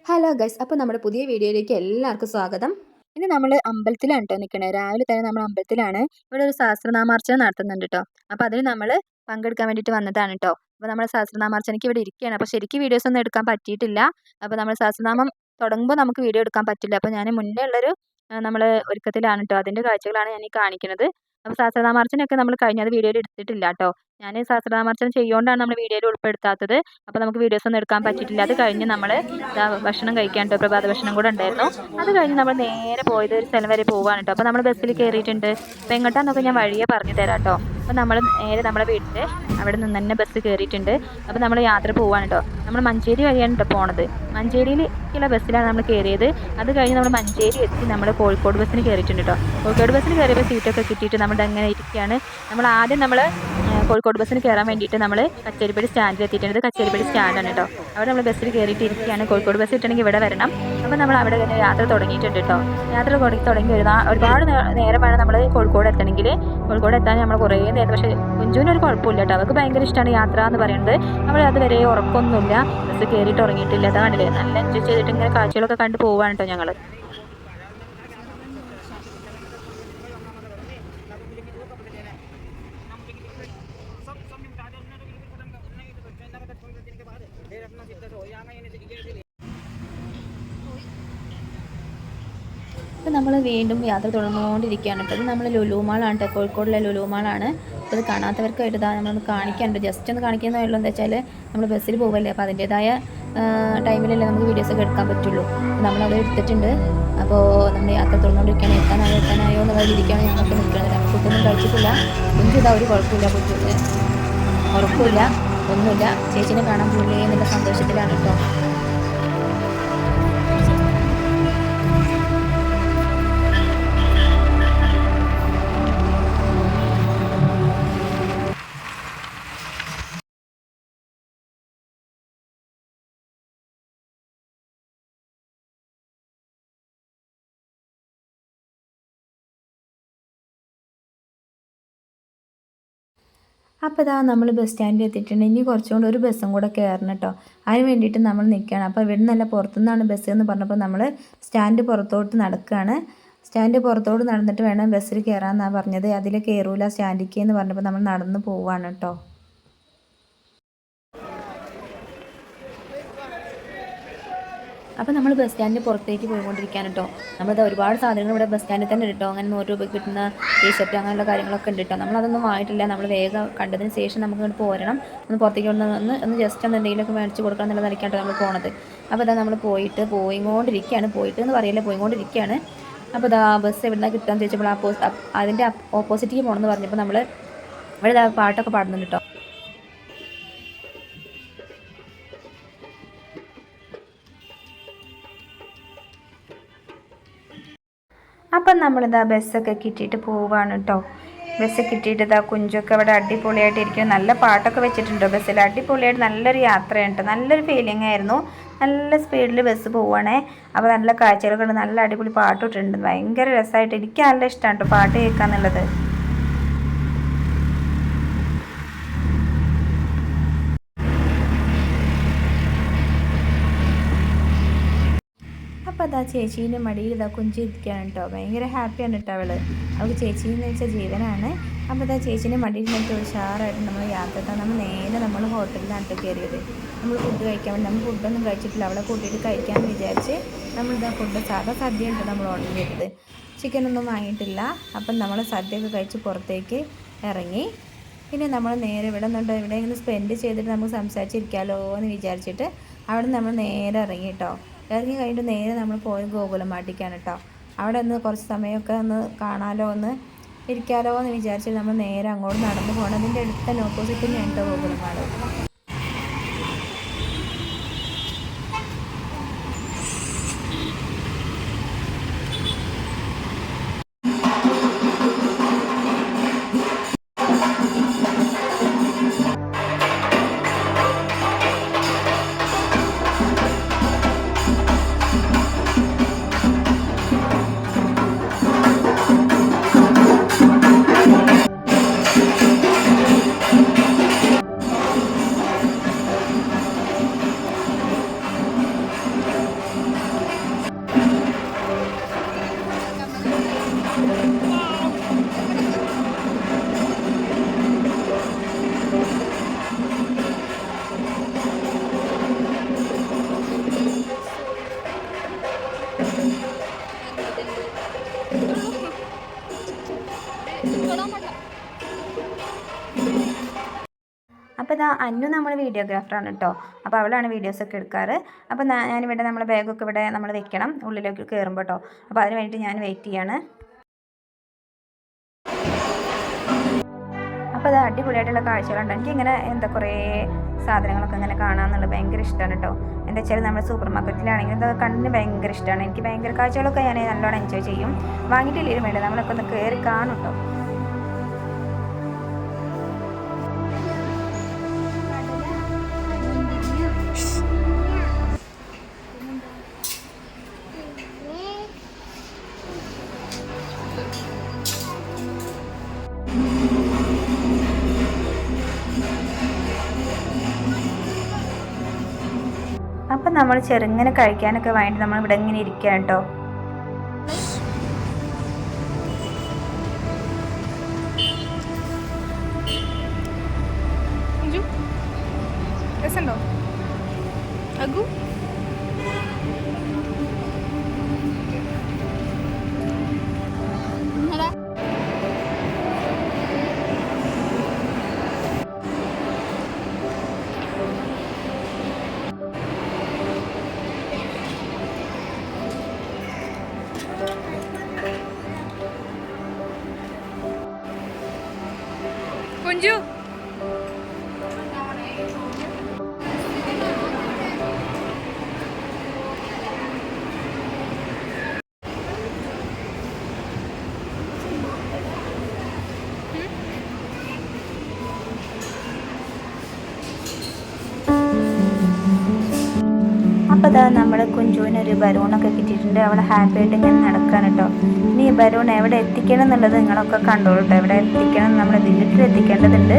Hello guys, അപ്പോൾ നമ്മുടെ പുതിയ വീഡിയോയിലേക്ക് എല്ലാവർക്കും സ്വാഗതം. ഇന്ന് നമ്മൾ അമ്പലത്തിലാണ് കേട്ടോ നിൽക്കണത്. രാവിലെ തന്നെ നമ്മൾ അമ്പലത്തിലാണ്. ഇവിടെ ഒരു സഹസ്രനാമാർച്ചന നടത്തുന്നുണ്ട് കേട്ടോ. അപ്പോൾ അതിന് നമ്മൾ പങ്കെടുക്കാൻ വേണ്ടിയിട്ട് വന്നതാണ് കേട്ടോ. അപ്പോൾ നമ്മൾ സഹസ്രനാമാർച്ചനയ്ക്ക് ഇവിടെ ഇരിക്കുകയാണ്. അപ്പോൾ ശരിക്കും വീഡിയോസ് ഒന്നും എടുക്കാൻ പറ്റിയിട്ടില്ല. അപ്പോൾ നമ്മൾ സഹസ്രനാമം തുടങ്ങുമ്പോൾ നമുക്ക് വീഡിയോ എടുക്കാൻ പറ്റില്ല. അപ്പോൾ ഞാൻ മുന്നേ ഉള്ളൊരു നമ്മൾ ഒരുക്കത്തിലാണ് കേട്ടോ. അതിൻ്റെ കാഴ്ചകളാണ് ഞാൻ ഈ കാണിക്കുന്നത്. അപ്പോൾ സഹസ്രനാമാർച്ചനയൊക്കെ നമ്മൾ കഴിഞ്ഞത് വീഡിയോയിൽ എടുത്തിട്ടില്ല കേട്ടോ. ഞാൻ സഹസ്രനാമാർച്ചന ചെയ്യുകൊണ്ടാണ് നമ്മൾ വീഡിയോയിൽ ഉൾപ്പെടുത്താത്തത്. അപ്പോൾ നമുക്ക് വീഡിയോസ് ഒന്നും എടുക്കാൻ പറ്റിയിട്ടില്ല. അത് കഴിഞ്ഞ് നമ്മൾ ഭക്ഷണം കഴിക്കാൻ കേട്ടോ. പ്രഭാത ഭക്ഷണം കൂടെ ഉണ്ടായിരുന്നു. അത് കഴിഞ്ഞ് നമ്മൾ നേരെ പോയത് ഒരു സ്ഥലം വരെ പോവാണ് കേട്ടോ. അപ്പോൾ നമ്മൾ ബസ്സിൽ കയറിയിട്ടുണ്ട്. അപ്പോൾ എങ്ങോട്ടാന്നൊക്കെ ഞാൻ വഴിയെ പറഞ്ഞു തരാം കേട്ടോ. അപ്പോൾ നമ്മൾ നേരെ നമ്മുടെ വീട്ടിൽ അവിടെ നിന്ന് തന്നെ ബസ് കയറിയിട്ടുണ്ട്. അപ്പോൾ നമ്മൾ യാത്ര പോവാണ് കേട്ടോ. നമ്മൾ മഞ്ചേരി വഴിയാണ് കേട്ടോ പോണത്. മഞ്ചേരിയിലേക്കുള്ള ബസ്സിലാണ് നമ്മൾ കയറിയത്. അത് കഴിഞ്ഞ് നമ്മൾ മഞ്ചേരി എത്തി നമ്മൾ കോഴിക്കോട് ബസ്സിന് കയറിയിട്ടുണ്ട് കേട്ടോ. കോഴിക്കോട് ബസ്സിന് കയറിയപ്പോൾ സീറ്റൊക്കെ കിട്ടിയിട്ട് നമ്മുടെ അങ്ങനെ ഇരിക്കുകയാണ്. നമ്മൾ ആദ്യം കോഴിക്കോട് ബസ്സിന് കയറാൻ വേണ്ടിയിട്ട് നമ്മൾ കച്ചേരിപ്പടി സ്റ്റാൻഡിൽ എത്തിയിട്ടുണ്ട്. കച്ചേരിപ്പടി സ്റ്റാൻഡാണ് കേട്ടോ. അവിടെ നമ്മൾ ബസ്സിൽ കയറിയിട്ട് ഇരിക്കുകയാണ്. കോഴിക്കോട് ബസ് കിട്ടണമെങ്കിൽ ഇവിടെ വരണം. അപ്പോൾ നമ്മൾ അവിടെ തന്നെ യാത്ര തുടങ്ങിയിട്ടുണ്ട് കേട്ടോ. യാത്ര തുടങ്ങി ഒരുപാട് നേരം വേണം നമ്മൾ കോഴിക്കോട് എത്തണമെങ്കിൽ. കോഴിക്കോട് എത്താൻ നമ്മൾ കുറേ നേരം, പക്ഷേ കുഞ്ചുവിനൊരു കുഴപ്പമില്ല കേട്ടോ. അവർക്ക് ഭയങ്കര ഇഷ്ടമാണ് യാത്ര എന്ന് പറയുന്നത്. നമ്മൾ അതുവരെ ഉറക്കമൊന്നുമില്ല, ബസ് കയറിയിട്ട് ഉറങ്ങിയിട്ടില്ല. അതാണല്ലേ നല്ല എൻജോയ് ചെയ്തിട്ട് ഇങ്ങനെ കാഴ്ചകളൊക്കെ കണ്ട് പോവാണ് കേട്ടോ ഞങ്ങൾ. അപ്പോൾ നമ്മൾ വീണ്ടും യാത്ര തുടർന്നുകൊണ്ടിരിക്കുകയാണ്. ഇപ്പോൾ ഇത് നമ്മൾ ലുലു മാളാണ് കേട്ടോ. കോഴിക്കോടിലെ ലുലു മാളാണ്. അപ്പോൾ ഇത് കാണാത്തവർക്കായിട്ട് ഇതാ നമ്മളൊന്ന് കാണിക്കാനുണ്ട്. ജസ്റ്റ് ഒന്ന് കാണിക്കുന്നതല്ലോ. എന്താ വെച്ചാൽ നമ്മൾ ബസ്സിൽ പോകുമല്ലേ, അപ്പോൾ അതിൻ്റേതായ ടൈമിലല്ലേ നമുക്ക് വീഡിയോസൊക്കെ എടുക്കാൻ പറ്റുള്ളൂ. നമ്മളത് എടുത്തിട്ടുണ്ട്. അപ്പോൾ നമ്മൾ യാത്ര തുടർന്നുകൊണ്ടിരിക്കുകയാണ്. എത്താനായോ എന്നുള്ള രീതിക്കാണ് ഞങ്ങൾക്ക് നിൽക്കുന്നത്. നമ്മൾ ഫുഡൊന്നും കഴിച്ചിട്ടില്ല. കുഞ്ചു ഇതാ ഒരു കുഴപ്പമില്ല, കുഞ്ചുവിന് ഉറപ്പില്ല, ഒന്നുമില്ല. ചേച്ചീനെ കാണാൻ പോയില്ലേ എന്നുള്ള സന്തോഷത്തിലാണ് കേട്ടോ. അപ്പോൾ ഇതാ നമ്മൾ ബസ് സ്റ്റാൻഡിൽ എത്തിയിട്ടുണ്ട്. ഇനി കുറച്ചുകൊണ്ട് ഒരു ബസ്സും കൂടെ കയറണം കേട്ടോ. അതിന് വേണ്ടിയിട്ട് നമ്മൾ നിൽക്കുകയാണ്. അപ്പോൾ ഇവിടെ നിന്നല്ല, പുറത്തുനിന്നാണ് ബസ് എന്ന് പറഞ്ഞപ്പോൾ നമ്മൾ സ്റ്റാൻഡ് പുറത്തോട്ട് നടക്കുകയാണ്. സ്റ്റാൻഡ് പുറത്തോട്ട് നടന്നിട്ട് വേണം ബസ്സിൽ കയറാമെന്നാണ് പറഞ്ഞത്. അതിൽ കയറൂല സ്റ്റാൻഡിലേക്ക് എന്ന് പറഞ്ഞപ്പോൾ നമ്മൾ നടന്ന് പോവുകയാണ് കേട്ടോ. അപ്പോൾ നമ്മൾ ബസ് സ്റ്റാൻഡിന് പുറത്തേക്ക് പോയിക്കൊണ്ടിരിക്കുകയാണ് കേട്ടോ. നമ്മളിത് ഒരുപാട് സാധനങ്ങൾ ഇവിടെ ബസ് സ്റ്റാൻഡിൽ തന്നെ കിട്ടും. അങ്ങനെ 100 രൂപയ്ക്ക് കിട്ടുന്ന ടീഷർട്ട് അങ്ങനെയുള്ള കാര്യങ്ങളൊക്കെ ഉണ്ട് കേട്ടോ. നമ്മളതൊന്നും ആയിട്ടില്ല. നമ്മൾ വേഗം കണ്ടതിന് ശേഷം നമുക്ക് ഇങ്ങോട്ട് പോരണം. ഒന്ന് പുറത്തേക്ക് ഒന്ന് ജസ്റ്റ് ഒന്ന് എന്തെങ്കിലുമൊക്കെ മേടിച്ച് കൊടുക്കണം എന്നുള്ള നിലയ്ക്കാണ് നമ്മൾ പോണത്. അപ്പോൾ ഇതാ നമ്മൾ പോയിക്കൊണ്ടിരിക്കുകയാണ്. പോയിട്ട് എന്ന് പറയില്ല, പോയിക്കൊണ്ടിരിക്കുകയാണ്. അപ്പോൾ ഇതാ ബസ് എവിടെ നിന്നാണ് കിട്ടുകയെന്ന് ചോദിച്ചപ്പോൾ അതിൻ്റെ ഓപ്പോസിറ്റിക്ക് പോകണമെന്ന് പറഞ്ഞപ്പോൾ നമ്മൾ ഇവിടെ പാട്ടൊക്കെ പാടുന്നുണ്ട് കേട്ടോ. അപ്പം നമ്മളിതാ ബസ്സൊക്കെ കിട്ടിയിട്ട് പോവുകയാണ് കേട്ടോ. ബസ് കിട്ടിയിട്ട് ഇതാ കുഞ്ചൊക്കെ അവിടെ അടിപൊളിയായിട്ടിരിക്കും. നല്ല പാട്ടൊക്കെ വെച്ചിട്ടുണ്ടോ ബസ്സിൽ. അടിപൊളിയായിട്ട് നല്ലൊരു യാത്രയാണ് കേട്ടോ. നല്ലൊരു ഫീലിംഗ് ആയിരുന്നു. നല്ല സ്പീഡിൽ ബസ് പോവുകയാണേ. അപ്പോൾ നല്ല കാഴ്ചകളൊക്കെ ഉണ്ട്. നല്ല അടിപൊളി പാട്ടിട്ടുണ്ട്. ഭയങ്കര രസമായിട്ട് എനിക്ക് നല്ല ഇഷ്ടമാണ് കേട്ടോ പാട്ട് കേൾക്കുക എന്നുള്ളത്. അപ്പോൾ അതാ ചേച്ചീൻ്റെ മടിയിൽ ഇതാ കുഞ്ചിരിക്കുകയാണ് കേട്ടോ. ഭയങ്കര ഹാപ്പിയാണ് കേട്ടോ അവൾക്ക് ചേച്ചീന്ന് വെച്ചാൽ ജീവനാണ്. അപ്പോൾ അതാ ചേച്ചീൻ്റെ മടിയിൽ നിന്നിട്ട് ഉഷാറായിട്ട് നമ്മൾ യാത്ര നമ്മൾ നേരെ നമ്മൾ ഹോട്ടലിലാണ് കയറിയത്. നമ്മൾ ഫുഡ് കഴിക്കാൻ വേണ്ടി നമ്മൾ ഫുഡൊന്നും കഴിച്ചിട്ടില്ല. അവളെ കൂട്ടിയിട്ട് കഴിക്കാമെന്ന് വിചാരിച്ച് നമ്മളിതാ ഫുഡ് സാധാ സദ്യ ഉണ്ട് നമ്മൾ ഓർഡർ ചെയ്തത്. ചിക്കനൊന്നും വാങ്ങിയിട്ടില്ല. അപ്പം നമ്മൾ സദ്യയൊക്കെ കഴിച്ച് പുറത്തേക്ക് ഇറങ്ങി. പിന്നെ നമ്മൾ നേരെ ഇവിടെ ഇങ്ങനെ സ്പെൻഡ് ചെയ്തിട്ട് നമുക്ക് സംസാരിച്ചിരിക്കാമല്ലോ എന്ന് വിചാരിച്ചിട്ട് അവിടെ നമ്മൾ നേരെ ഇറങ്ങി കേട്ടോ. ഇറങ്ങി കഴിഞ്ഞിട്ട് നേരെ നമ്മൾ പോയത് ഗോകുലമാട്ടിക്കാണ് കേട്ടോ. അവിടെ ഒന്ന് കുറച്ച് സമയമൊക്കെ ഒന്ന് കാണാമല്ലോ, ഒന്ന് ഇരിക്കാമല്ലോ എന്ന് വിചാരിച്ചിട്ട് നമ്മൾ നേരെ അങ്ങോട്ട് നടന്നു പോകണം. അതിൻ്റെ അടുത്ത് തന്നെ ഓപ്പോസിറ്റ് തന്നെയാണ് കേട്ടോ ഗോകുലമാട്. ഇതാ അന്നു നമ്മൾ വീഡിയോഗ്രാഫറാണ് കേട്ടോ. അപ്പോൾ അവളാണ് വീഡിയോസൊക്കെ എടുക്കാറ്. അപ്പോൾ ഞാനിവിടെ നമ്മളെ ബാഗൊക്കെ ഇവിടെ നമ്മൾ വെക്കണം ഉള്ളിലേക്ക് കയറുമ്പോൾ കേട്ടോ. അപ്പോൾ അതിന് വേണ്ടിയിട്ട് ഞാൻ വെയിറ്റ് ചെയ്യാണ്. അപ്പോൾ അത് അടിപൊളിയായിട്ടുള്ള കാഴ്ചകളുണ്ട്. എനിക്കിങ്ങനെ കുറേ സാധനങ്ങളൊക്കെ ഇങ്ങനെ കാണാമെന്നുള്ളത് ഭയങ്കര ഇഷ്ടമാണ് കേട്ടോ. എന്താ വെച്ചാൽ നമ്മുടെ സൂപ്പർ മാർക്കറ്റിലാണെങ്കിൽ ഇത് കണ്ണിന് ഭയങ്കര ഇഷ്ടമാണ്. എനിക്ക് ഭയങ്കര കാഴ്ചകളൊക്കെ ഞാൻ നല്ലോണം എൻജോയ് ചെയ്യും. വാങ്ങിയിട്ടില്ലെങ്കിലും വേണ്ട, നമ്മളൊക്കെ ഒന്ന് കയറി കാണും കേട്ടോ. അപ്പം നമ്മൾ ചെറുങ്ങനെ കഴിക്കാനൊക്കെ വേണ്ടി നമ്മൾ ഇവിടെ ഇങ്ങനെ ഇരിക്കുക കേട്ടോ. രസമുണ്ടോ അഗു? കുഞ്ചു അപ്പോൾ ഇതാ നമ്മൾ കുഞ്ചുവിനൊരു ബലൂണൊക്കെ കിട്ടിയിട്ടുണ്ട്. അവൾ ഹാപ്പി ആയിട്ട് ഇങ്ങനെ നടക്കുകയാണ് കേട്ടോ. ഇനി ഈ ബലൂൺ എവിടെ എത്തിക്കണം എന്നുള്ളത് നിങ്ങളൊക്കെ കണ്ടോളൂ കേട്ടോ. എവിടെ എത്തിക്കണം, നമ്മുടെ വീട്ടിൽ എത്തിക്കേണ്ടതുണ്ട്.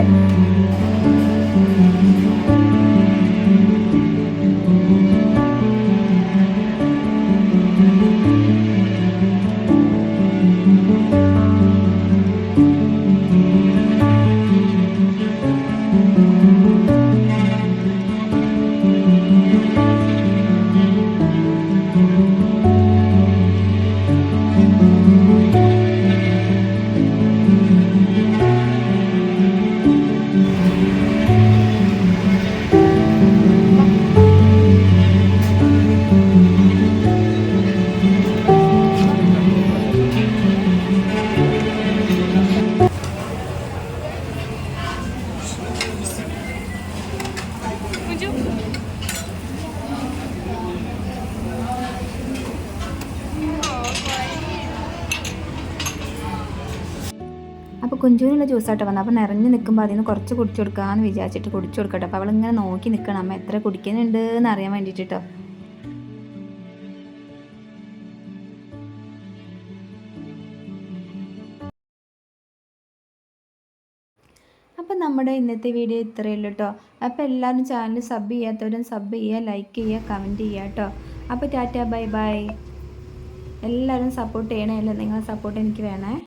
അപ്പോൾ കുഞ്ചുവിനുള്ള ജ്യൂസായിട്ട് വന്നത്. അപ്പോൾ നിറഞ്ഞ് നിൽക്കുമ്പോൾ അതിൽ നിന്ന് കുറച്ച് കുടിച്ചു കൊടുക്കാമെന്ന് വിചാരിച്ചിട്ട് കുടിച്ചു കൊടുക്കട്ടെ. അപ്പോൾ അവളിങ്ങനെ നോക്കി നിൽക്കണം അമ്മ എത്ര കുടിക്കുന്നുണ്ട് എന്ന് അറിയാൻ വേണ്ടിയിട്ട് കേട്ടോ. അപ്പം നമ്മുടെ ഇന്നത്തെ വീഡിയോ ഇത്രയേ ഉള്ളൂ കേട്ടോ. അപ്പോൾ എല്ലാവരും ചാനൽ സബ് ചെയ്യാത്തവരും സബ് ചെയ്യുക, ലൈക്ക് ചെയ്യുക, കമൻറ്റ് ചെയ്യുക കേട്ടോ. അപ്പോൾ ടാറ്റ ബൈ ബൈ. എല്ലാവരും സപ്പോർട്ട് ചെയ്യണമല്ലോ, നിങ്ങളെ സപ്പോർട്ട് എനിക്ക് വേണേ.